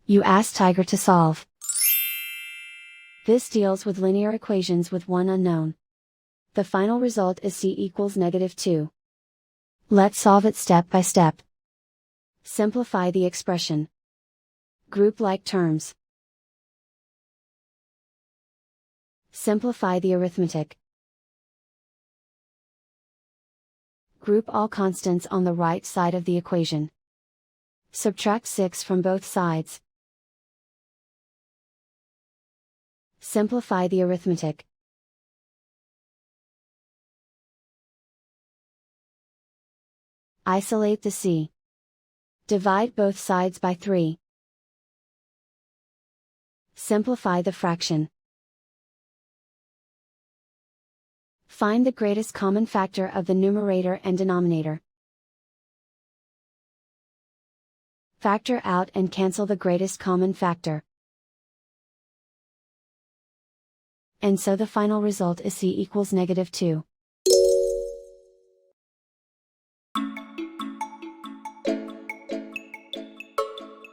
You ask Tiger to solve. This deals with linear equations with one unknown. The final result is c equals -2. Let's solve it step by step. Simplify the expression. Group like terms. Simplify the arithmetic. Group all constants on the right side of the equation. Subtract 6 from both sides. Simplify the arithmetic. Isolate the c. Divide both sides by 3. Simplify the fraction. Find the greatest common factor of the numerator and denominator. Factor out and cancel the greatest common factor. And so the final result is c equals -2.